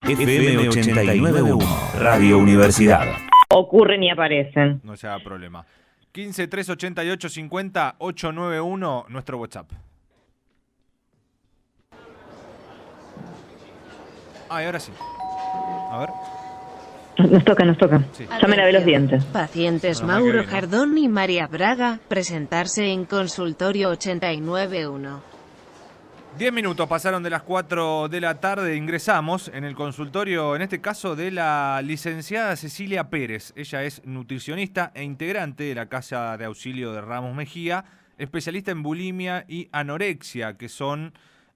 FM 89.1, Radio Universidad. Ocurren y aparecen. No se haga problema. 15 388 50 891, nuestro WhatsApp. Y ahora sí. A ver. Nos toca. Sí. Ya me lavé los dientes. Pacientes Bueno, Mauro que bien, ¿no? Jardón y María Braga, presentarse en consultorio 89.1. 10 minutos pasaron de las 4 de la tarde, ingresamos en el consultorio, en este caso de la licenciada Cecilia Pérez. Ella es nutricionista e integrante de la Casa de Auxilio de Ramos Mejía, especialista en bulimia y anorexia, que son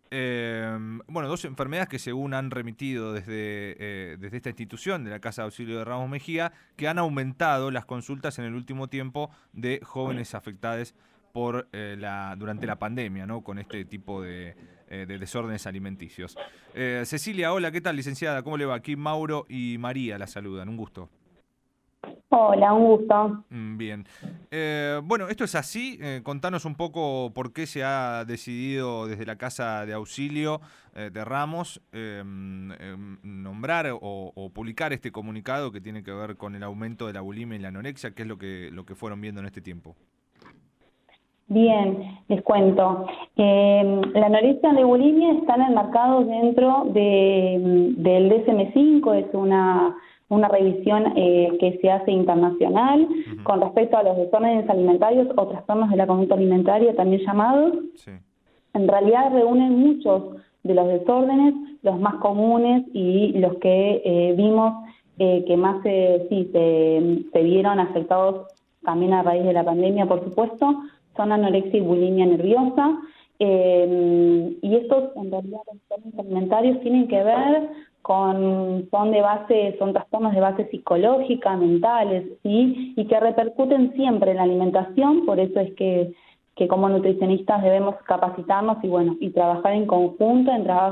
dos enfermedades que según han remitido desde esta institución de la Casa de Auxilio de Ramos Mejía, que han aumentado las consultas en el último tiempo de jóvenes afectados por durante la pandemia, ¿no? Con este tipo de desórdenes alimenticios. Cecilia, hola, ¿qué tal, licenciada? ¿Cómo le va? Aquí Mauro y María la saludan, un gusto. Hola, un gusto. Bien. Esto es así. Contanos un poco por qué se ha decidido desde la Casa de Auxilio de Ramos nombrar o publicar este comunicado que tiene que ver con el aumento de la bulimia y la anorexia, que es lo que fueron viendo en este tiempo. Bien, les cuento. La anorexia y bulimia están enmarcados dentro del DSM-5, es una revisión que se hace internacional con respecto a los desórdenes alimentarios o trastornos de la conducta alimentaria, también llamados. Sí. En realidad reúnen muchos de los desórdenes, los más comunes y los que vimos que más se vieron afectados también a raíz de la pandemia, por supuesto, son anorexia y bulimia nerviosa, y estos en realidad los trastornos alimentarios tienen que ver son trastornos de base psicológica, mentales, ¿sí? Y que repercuten siempre en la alimentación, por eso es que como nutricionistas debemos capacitarnos y trabajar en conjunto,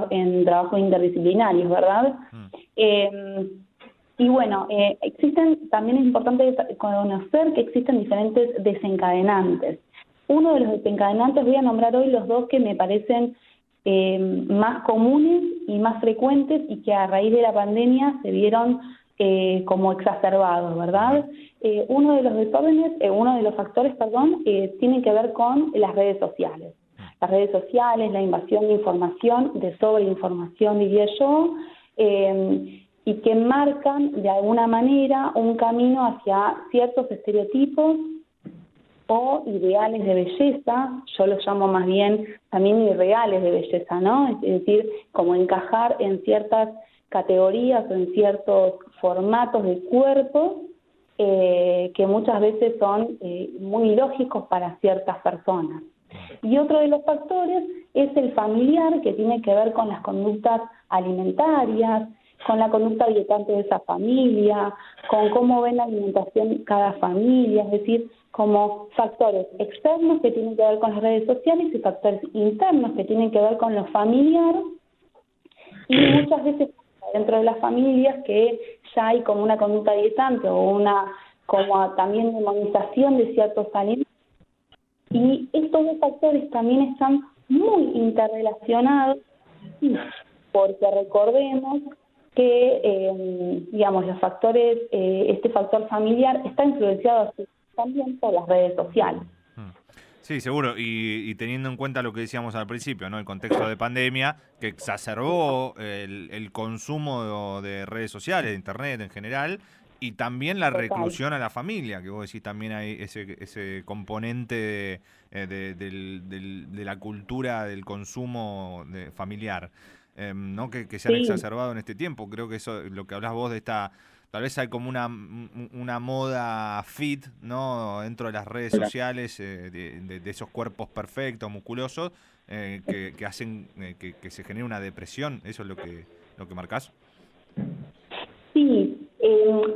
en trabajo interdisciplinarios, ¿verdad? También es importante conocer que existen diferentes desencadenantes. Uno de los desencadenantes, voy a nombrar hoy los dos que me parecen más comunes y más frecuentes y que a raíz de la pandemia se vieron como exacerbados, ¿verdad? Uno de los factores, tienen que ver con las redes sociales. Las redes sociales, la invasión de información, de sobreinformación, diría yo, y que marcan de alguna manera un camino hacia ciertos estereotipos o ideales de belleza, yo los llamo más bien también irreales de belleza, ¿no? Es decir, como encajar en ciertas categorías o en ciertos formatos de cuerpo que muchas veces son muy ilógicos para ciertas personas. Y otro de los factores es el familiar, que tiene que ver con las conductas alimentarias, con la conducta dietante de esa familia, con cómo ven la alimentación cada familia, es decir, como factores externos que tienen que ver con las redes sociales y factores internos que tienen que ver con lo familiar, y muchas veces dentro de las familias que ya hay como una conducta dietante o como también demonización de ciertos alimentos, y estos dos factores también están muy interrelacionados, porque recordemos que, los factores, este factor familiar está influenciado también por las redes sociales. Sí, seguro, y teniendo en cuenta lo que decíamos al principio, ¿no? El contexto de pandemia, que exacerbó el consumo de redes sociales, de internet en general, y también la reclusión a la familia, que vos decís también hay ese componente de la cultura del consumo familiar, ¿no? Que se han exacerbado en este tiempo. Creo que eso, lo que hablás vos de esta... Tal vez hay como una moda fit, ¿no? Dentro de las redes sociales, de esos cuerpos perfectos, musculosos, que hacen que se genere una depresión. ¿Eso es lo que marcás? Sí,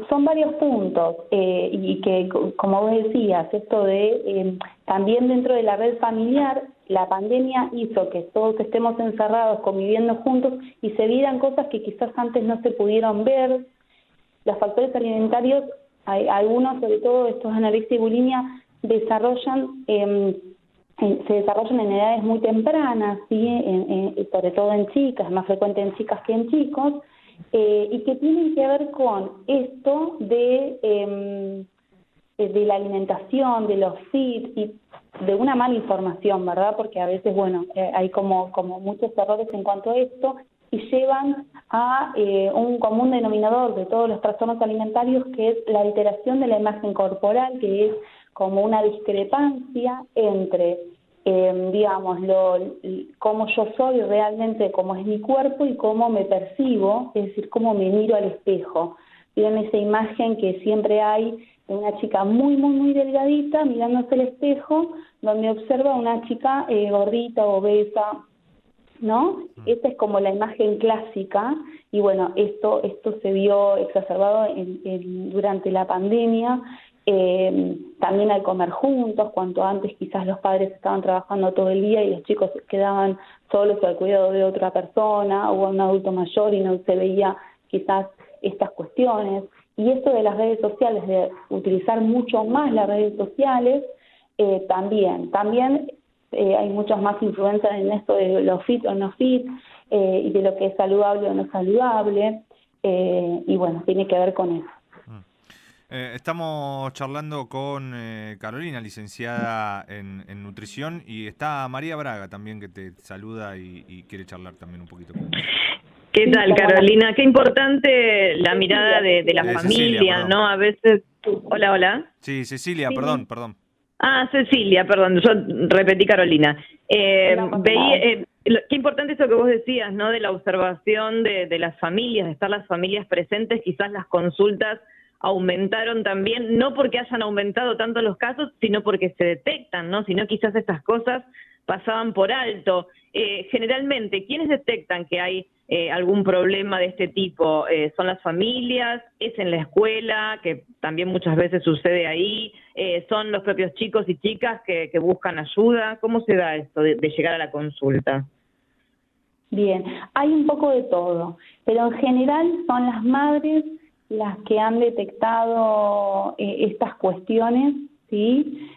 son varios puntos, y que, como vos decías, esto de también dentro de la red familiar, la pandemia hizo que todos estemos encerrados, conviviendo juntos, y se vieran cosas que quizás antes no se pudieron ver. Los factores alimentarios, algunos, sobre todo estos anorexia y bulimia, se desarrollan en edades muy tempranas, ¿sí? Sobre todo en chicas, es más frecuente en chicas que en chicos, y que tienen que ver con esto de la alimentación, de los feeds y de una mala información, ¿verdad? Porque a veces, bueno, hay como muchos errores en cuanto a esto y llevan a un común denominador de todos los trastornos alimentarios, que es la alteración de la imagen corporal, que es como una discrepancia entre, digamos, cómo yo soy realmente, cómo es mi cuerpo y cómo me percibo, es decir, cómo me miro al espejo. Tienen esa imagen que siempre hay de una chica muy, muy, muy delgadita mirándose al espejo, donde observa a una chica gordita, obesa, ¿no? Esa es como la imagen clásica, y bueno, esto se vio exacerbado durante la pandemia, también al comer juntos, cuanto antes quizás los padres estaban trabajando todo el día y los chicos quedaban solos al cuidado de otra persona o a un adulto mayor y no se veía quizás estas cuestiones. Y esto de las redes sociales, de utilizar mucho más las redes sociales, también hay muchos más influencers en esto de los fit o no fit, y de lo que es saludable o no saludable, y bueno, tiene que ver con eso. Estamos charlando con Carolina, licenciada en nutrición, y está María Braga también, que te saluda y quiere charlar también un poquito con vos. ¿Qué tal, Carolina? Qué importante la mirada de la familia, Cecilia, ¿no? A veces... Hola. Sí, Cecilia, Sí. perdón. Ah, Cecilia, perdón, yo repetí Carolina. Qué importante eso que vos decías, ¿no? De la observación de las familias, de estar las familias presentes. Quizás las consultas aumentaron también, no porque hayan aumentado tanto los casos, sino porque se detectan, ¿no? Sino quizás estas cosas pasaban por alto. Generalmente, ¿quiénes detectan que hay algún problema de este tipo? ¿Son las familias? ¿Es en la escuela, que también muchas veces sucede ahí? ¿Son los propios chicos y chicas que buscan ayuda? ¿Cómo se da esto de llegar a la consulta? Bien, hay un poco de todo, pero en general son las madres las que han detectado estas cuestiones, ¿sí?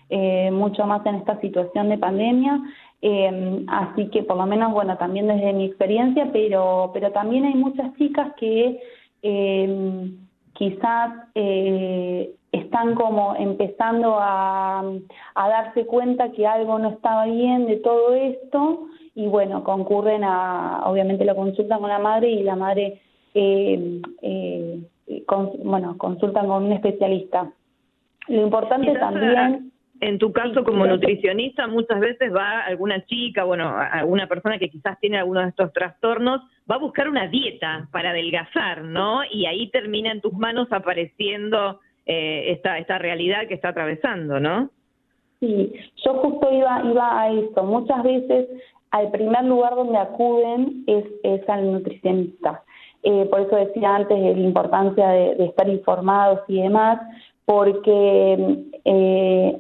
Mucho más en esta situación de pandemia. Así que por lo menos, bueno, también desde mi experiencia, pero también hay muchas chicas que quizás están como empezando a darse cuenta que algo no estaba bien de todo esto, y bueno, concurren obviamente la consultan con la madre, y la madre consultan con un especialista. Lo importante Quizás también... En tu caso, como nutricionista, muchas veces va alguna chica, alguna persona que quizás tiene alguno de estos trastornos, va a buscar una dieta para adelgazar, ¿no? Y ahí termina en tus manos apareciendo esta realidad que está atravesando, ¿no? Sí, yo justo iba a eso. Muchas veces al primer lugar donde acuden es al nutricionista. Por eso decía antes de la importancia de estar informados y demás, porque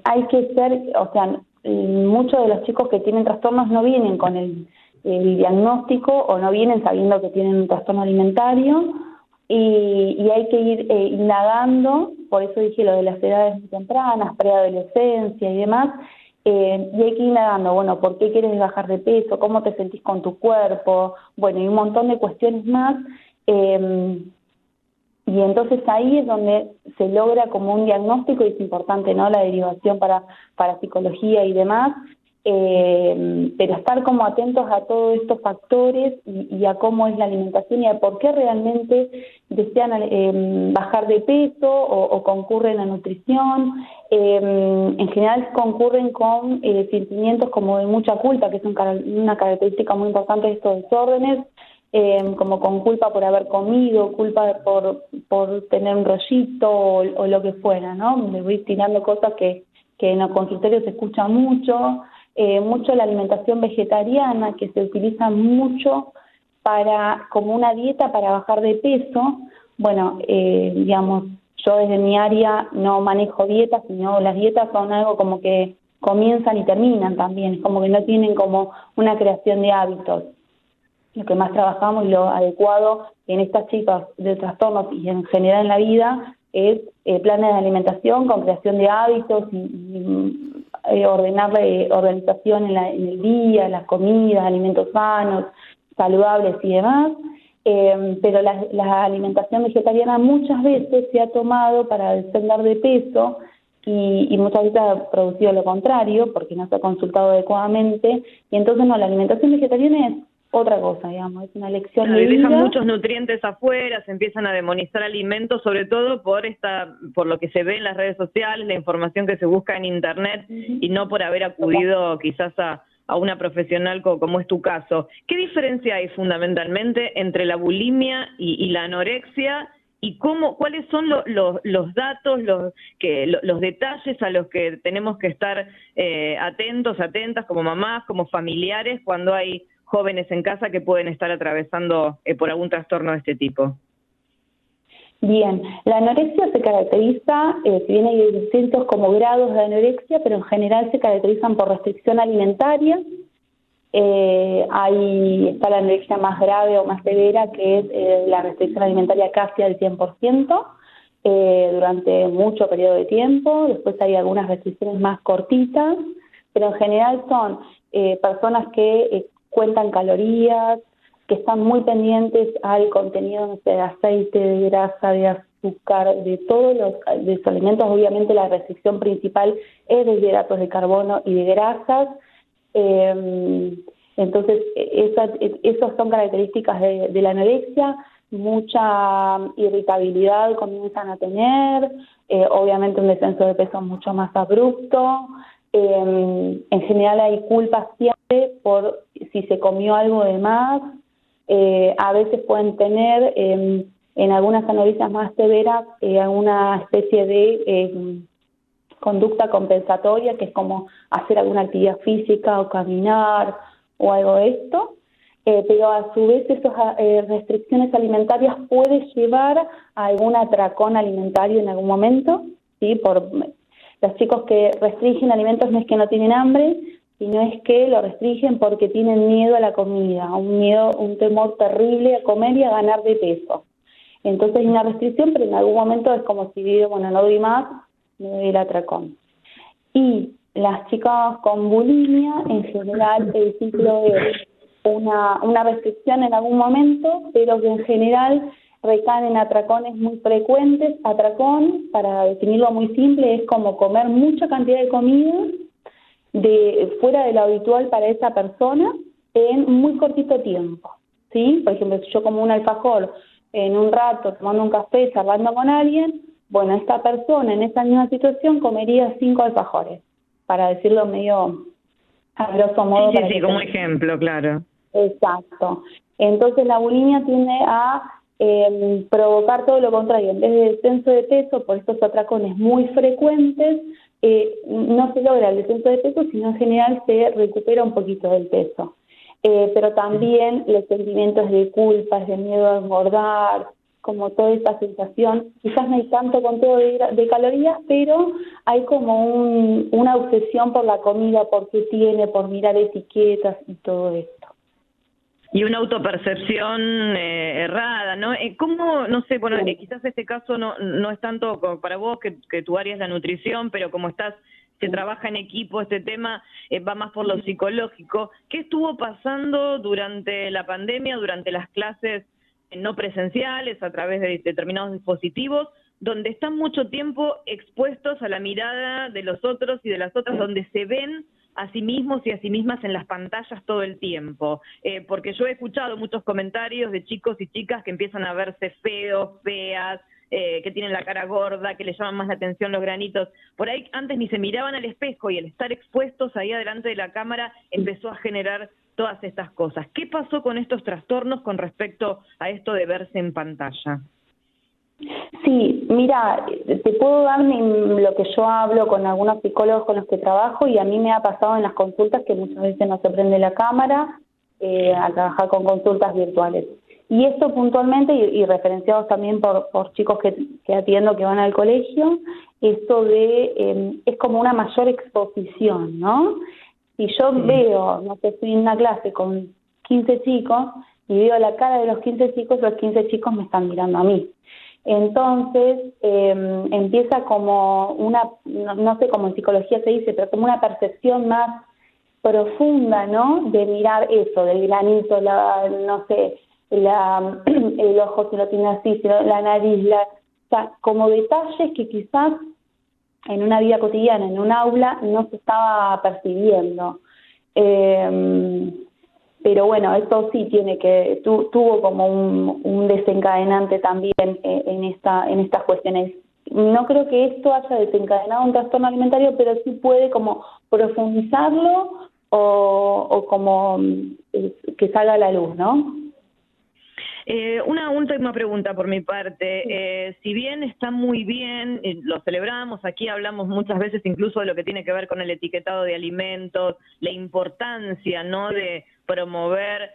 hay que ser, o sea, muchos de los chicos que tienen trastornos no vienen con el diagnóstico o no vienen sabiendo que tienen un trastorno alimentario, y hay que ir indagando. Por eso dije lo de las edades muy tempranas, preadolescencia y demás, y hay que ir indagando, bueno, ¿por qué quieres bajar de peso? ¿Cómo te sentís con tu cuerpo? Bueno, y un montón de cuestiones más. Y entonces ahí es donde se logra como un diagnóstico, y es importante, ¿no?, la derivación para psicología y demás, pero estar como atentos a todos estos factores y a cómo es la alimentación y a por qué realmente desean bajar de peso o concurren a nutrición. En general concurren con sentimientos como de mucha culpa, que es una característica muy importante de estos desórdenes, como con culpa por haber comido, culpa por tener un rollito o lo que fuera, ¿no? Me voy tirando cosas que en los consultorios se escucha mucho la alimentación vegetariana, que se utiliza mucho como una dieta para bajar de peso. Bueno, digamos, yo desde mi área no manejo dietas, sino las dietas son algo como que comienzan y terminan también, es como que no tienen como una creación de hábitos. Lo que más trabajamos y lo adecuado en estas chicas de trastornos y en general en la vida es planes de alimentación con creación de hábitos y ordenarle organización en el día, las comidas, alimentos sanos, saludables y demás. pero la alimentación vegetariana muchas veces se ha tomado para descender de peso y muchas veces ha producido lo contrario porque no se ha consultado adecuadamente, y entonces no, la alimentación vegetariana es otra cosa, digamos, es una elección de vida. Dejan muchos nutrientes afuera, se empiezan a demonizar alimentos, sobre todo por lo que se ve en las redes sociales, la información que se busca en internet, y no por haber acudido quizás a una profesional como es tu caso. ¿Qué diferencia hay fundamentalmente entre la bulimia y la anorexia? ¿Y cuáles son los datos, los detalles a los que tenemos que estar atentas como mamás, como familiares, cuando hay jóvenes en casa que pueden estar atravesando por algún trastorno de este tipo? Bien, la anorexia se caracteriza, si bien hay distintos como grados de anorexia, pero en general se caracterizan por restricción alimentaria. Está la anorexia más grave o más severa, que es la restricción alimentaria casi al 100%, durante mucho periodo de tiempo. Después hay algunas restricciones más cortitas, pero en general son personas que cuentan calorías, que están muy pendientes al contenido de aceite, de grasa, de azúcar, de todos los alimentos. Obviamente la restricción principal es de hidratos de carbono y de grasas. Entonces, esas son características de la anorexia. Mucha irritabilidad comienzan a tener, obviamente un descenso de peso mucho más abrupto. En general hay culpa siempre por si se comió algo de más. A veces pueden tener, en algunas anorexia más severas, alguna especie de conducta compensatoria, que es como hacer alguna actividad física o caminar o algo de esto, pero a su vez esas restricciones alimentarias pueden llevar a algún atracón alimentario en algún momento, ¿sí? Por los chicos que restringen alimentos no es que no tienen hambre, sino es que lo restringen porque tienen miedo a la comida, un temor terrible a comer y a ganar de peso. Entonces hay una restricción, pero en algún momento es como si digo, bueno, no doy más, me doy el atracón. Y las chicas con bulimia, en general, el ciclo es una restricción en algún momento, pero que en general recaen en atracones muy frecuentes. Atracón, para definirlo muy simple, es como comer mucha cantidad de comida fuera de lo habitual para esa persona en muy cortito tiempo, ¿sí? Por ejemplo, si yo como un alfajor en un rato tomando un café, charlando con alguien, bueno, esta persona en esa misma situación comería 5 alfajores, para decirlo medio a grosso modo. Sí, como ejemplo, claro. Exacto. Entonces la bulimia tiende a provocar todo lo contrario. En vez de descenso de peso, por estos atracones muy frecuentes, no se logra el descenso de peso, sino en general se recupera un poquito del peso. Pero también los sentimientos de culpa, de miedo a engordar, como toda esa sensación, quizás no hay tanto conteo de calorías, pero hay como una obsesión por la comida, por qué tiene, por mirar etiquetas y todo esto. Y una autopercepción errada, ¿no? ¿Cómo, no sé, bueno, quizás este caso no es tanto como para vos, que tu área es la nutrición, pero como se trabaja en equipo, este tema va más por lo psicológico. ¿Qué estuvo pasando durante la pandemia, durante las clases no presenciales, a través de determinados dispositivos, donde están mucho tiempo expuestos a la mirada de los otros y de las otras, donde se ven a sí mismos y a sí mismas en las pantallas todo el tiempo? Porque yo he escuchado muchos comentarios de chicos y chicas que empiezan a verse feos, feas, que tienen la cara gorda, que les llaman más la atención los granitos. Por ahí antes ni se miraban al espejo, y el estar expuestos ahí adelante de la cámara empezó a generar todas estas cosas. ¿Qué pasó con estos trastornos con respecto a esto de verse en pantalla? Sí, mira, te puedo dar lo que yo hablo con algunos psicólogos con los que trabajo, y a mí me ha pasado en las consultas que muchas veces no se prende la cámara a trabajar con consultas virtuales. Y esto puntualmente, y referenciados también por chicos que atiendo que van al colegio, esto es como una mayor exposición, ¿no? Si yo veo, no sé, estoy en una clase con 15 chicos y veo la cara de los 15 chicos me están mirando a mí. Entonces empieza como no sé cómo en psicología se dice, pero como una percepción más profunda, ¿no? De mirar eso, del granito, no sé, el ojo si lo tiene así, si la nariz, o sea, como detalles que quizás en una vida cotidiana, en un aula, no se estaba percibiendo. Pero bueno, esto sí tuvo como un desencadenante también en estas cuestiones. No creo que esto haya desencadenado un trastorno alimentario, pero sí puede como profundizarlo o como que salga a la luz, ¿no? Una última pregunta por mi parte. Si bien está muy bien, lo celebramos, aquí hablamos muchas veces incluso de lo que tiene que ver con el etiquetado de alimentos, la importancia, ¿no?, de promover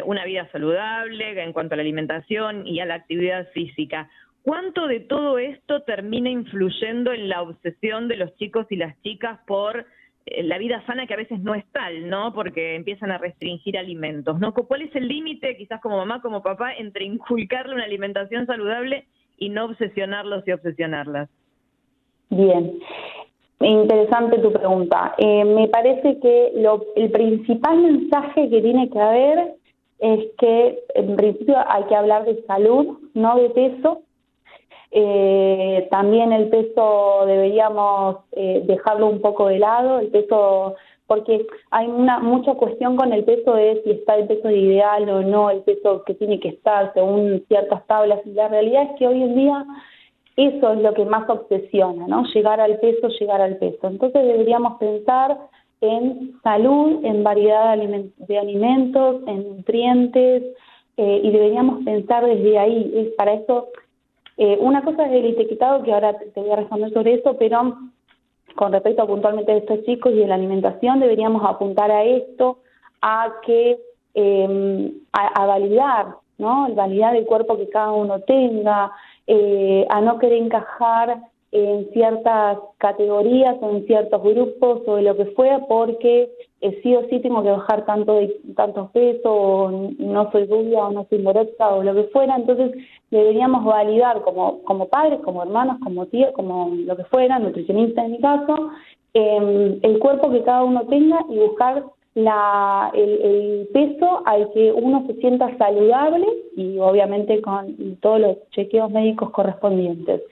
una vida saludable en cuanto a la alimentación y a la actividad física. ¿Cuánto de todo esto termina influyendo en la obsesión de los chicos y las chicas por la vida sana, que a veces no es tal, ¿no? Porque empiezan a restringir alimentos, ¿no? ¿Cuál es el límite, quizás como mamá, como papá, entre inculcarle una alimentación saludable y no obsesionarlos y obsesionarlas? Bien, interesante tu pregunta. Me parece que el principal mensaje que tiene que haber es que, en principio, hay que hablar de salud, no de peso. También el peso deberíamos dejarlo un poco de lado, el peso, porque hay mucha cuestión con el peso de si está el peso ideal o no, el peso que tiene que estar según ciertas tablas, y la realidad es que hoy en día eso es lo que más obsesiona, ¿no? Llegar al peso. Entonces deberíamos pensar en salud, en variedad de alimentos, en nutrientes, y deberíamos pensar desde ahí. Para eso, una cosa es el etiquetado, que ahora te voy a responder sobre eso, pero con respecto puntualmente a estos chicos y de la alimentación, deberíamos apuntar a esto, a que a validar, ¿no? Validar el cuerpo que cada uno tenga, a no querer encajar en ciertas categorías o en ciertos grupos o de lo que fuera, porque sí o sí tengo que bajar tantos pesos, o no soy rubia o no soy moreta o lo que fuera. Entonces deberíamos validar como padres, como hermanos, como tíos, como lo que fuera, nutricionista en mi caso, el cuerpo que cada uno tenga y buscar el peso al que uno se sienta saludable, y obviamente con todos los chequeos médicos correspondientes,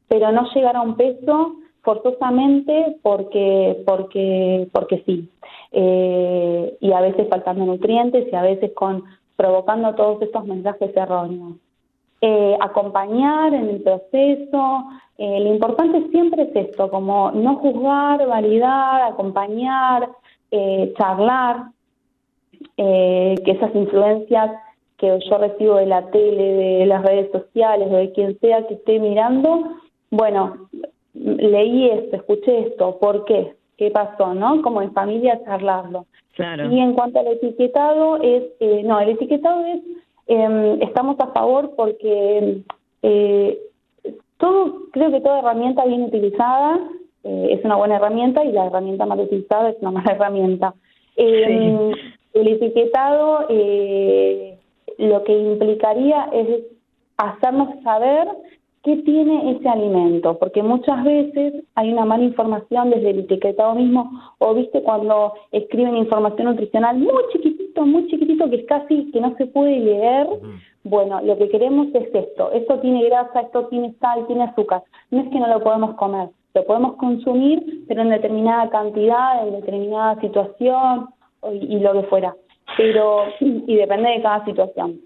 pero no llegar a un peso forzosamente porque sí, y a veces faltando nutrientes y a veces provocando todos estos mensajes erróneos. Acompañar en el proceso, lo importante siempre es esto, como no juzgar, validar, acompañar, charlar, que esas influencias que yo recibo de la tele, de las redes sociales o de quien sea que esté mirando, bueno, leí esto, escuché esto, ¿por qué? ¿Qué pasó? ¿No? Como en familia charlarlo. Claro. Y en cuanto al etiquetado, el etiquetado es, estamos a favor porque creo que toda herramienta bien utilizada es una buena herramienta, y la herramienta mal utilizada es una mala herramienta. El etiquetado lo que implicaría es hacernos saber qué tiene ese alimento, porque muchas veces hay una mala información desde el etiquetado mismo, o viste cuando escriben información nutricional muy chiquitito, que es casi que no se puede leer. Bueno, lo que queremos es esto tiene grasa, esto tiene sal, tiene azúcar. No es que no lo podemos comer, lo podemos consumir, pero en determinada cantidad, en determinada situación, y lo que fuera. Y depende de cada situación,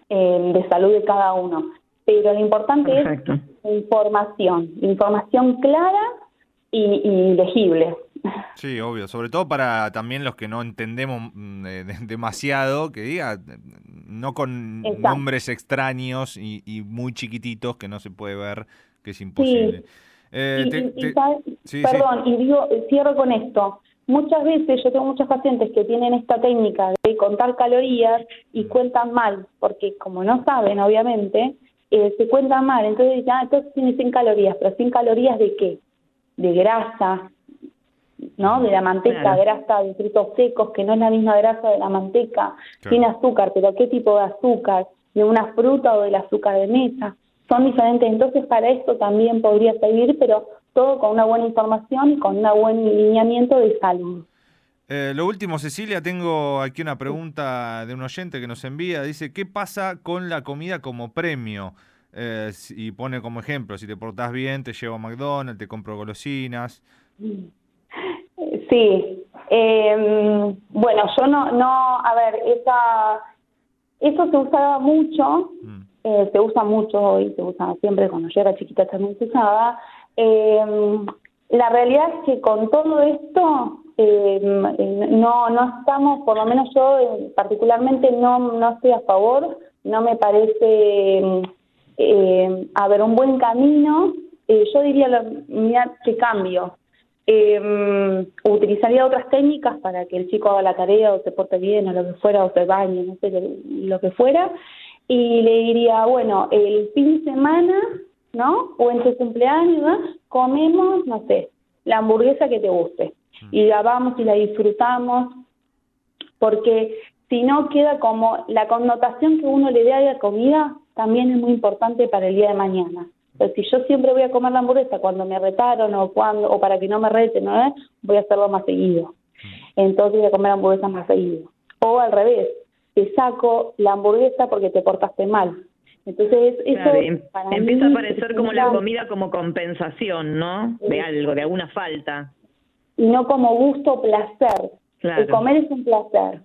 de salud de cada uno. Pero lo importante Perfecto. Es información clara y legible. Sí, obvio, sobre todo para también los que no entendemos demasiado, que diga, no con Exacto. nombres extraños y muy chiquititos que no se puede ver, que es imposible. Sí. Cierro con esto. Muchas veces yo tengo muchos pacientes que tienen esta técnica de contar calorías y cuentan mal, porque como no saben, obviamente, se cuentan mal. Entonces tiene 100 calorías, pero 100 calorías ¿de qué? De grasa, ¿no? De la manteca, claro. Grasa de frutos secos, que no es la misma grasa de la manteca. Claro. Tiene azúcar, pero ¿qué tipo de azúcar? ¿De una fruta o del azúcar de mesa? Son diferentes. Entonces para esto también podría servir, pero todo con una buena información y con un buen lineamiento de salud. Lo último, Cecilia, tengo aquí una pregunta de un oyente que nos envía. Dice, ¿qué pasa con la comida como premio? Y pone como ejemplo, si te portás bien, te llevo a McDonald's, te compro golosinas. Sí. Bueno, yo no, a ver, eso se usaba mucho, se usa mucho hoy, se usa siempre, cuando yo era chiquita también se usaba. La realidad es que con todo esto no estamos, por lo menos yo particularmente no estoy a favor, no me parece un buen camino. Yo diría, mira qué cambio. Utilizaría otras técnicas para que el chico haga la tarea o se porte bien o lo que fuera, o se bañe, no sé, lo que fuera, y le diría, bueno, el fin de semana, ¿no? O en tu cumpleaños, ¿no? Comemos, no sé, la hamburguesa que te guste, y la vamos y la disfrutamos, porque si no queda como la connotación que uno le dé a la comida también es muy importante para el día de mañana. Pues si yo siempre voy a comer la hamburguesa cuando me retaron o para que no me reten, ¿no? Voy a hacerlo más seguido. Entonces voy a comer hamburguesas más seguido. O al revés, te saco la hamburguesa porque te portaste mal. Entonces claro, eso para empieza mí a aparecer como la comida como compensación, ¿no? De algo, de alguna falta. Y no como gusto o placer. Claro. El comer es un placer.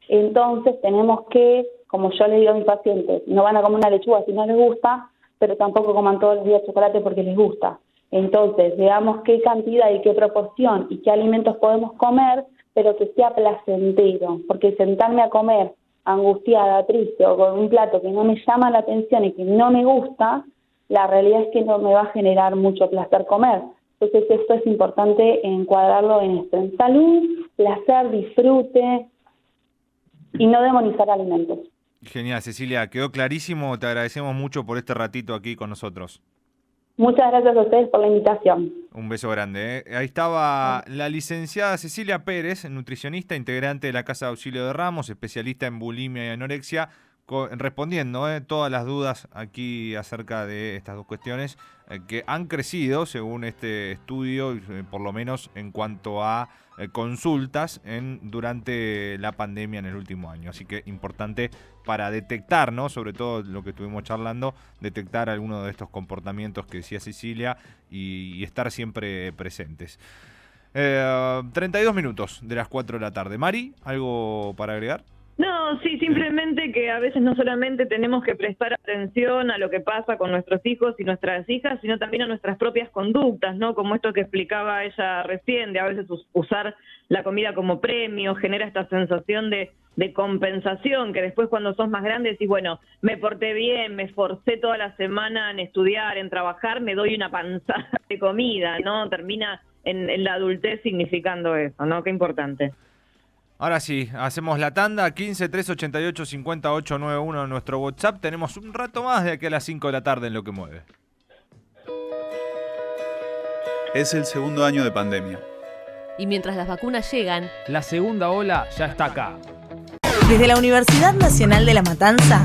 Entonces tenemos que, como yo le digo a mis pacientes, no van a comer una lechuga si no les gusta, pero tampoco coman todos los días chocolate porque les gusta. Entonces, veamos qué cantidad y qué proporción y qué alimentos podemos comer, pero que sea placentero, porque sentarme a comer angustiada, triste o con un plato que no me llama la atención y que no me gusta, la realidad es que no me va a generar mucho placer comer. Entonces, esto es importante encuadrarlo en esto, en salud, placer, disfrute y no demonizar alimentos. Genial, Cecilia, quedó clarísimo. Te agradecemos mucho por este ratito aquí con nosotros. Muchas gracias a ustedes por la invitación. Un beso grande. Ahí estaba la licenciada Cecilia Pérez, nutricionista, integrante de la Casa de Auxilio de Ramos, especialista en bulimia y anorexia, respondiendo todas las dudas aquí acerca de estas dos cuestiones que han crecido según este estudio, por lo menos en cuanto a consultas durante la pandemia en el último año. Así que importante para detectar, ¿no? Sobre todo lo que estuvimos charlando, detectar algunos de estos comportamientos que decía Cecilia y estar siempre presentes. 32 minutos de las 4 de la tarde. Mari, ¿algo para agregar? No, sí, simplemente que a veces no solamente tenemos que prestar atención a lo que pasa con nuestros hijos y nuestras hijas, sino también a nuestras propias conductas, ¿no? Como esto que explicaba ella recién, de a veces usar la comida como premio, genera esta sensación de compensación, que después cuando sos más grande decís, bueno, me porté bien, me esforcé toda la semana en estudiar, en trabajar, me doy una panzada de comida, ¿no? Termina en la adultez significando eso, ¿no? Qué importante. Ahora sí, hacemos la tanda, 15 388 5891 en nuestro WhatsApp. Tenemos un rato más de aquí a las 5 de la tarde en Lo que Mueve. Es el segundo año de pandemia. Y mientras las vacunas llegan, la segunda ola ya está acá. Desde la Universidad Nacional de La Matanza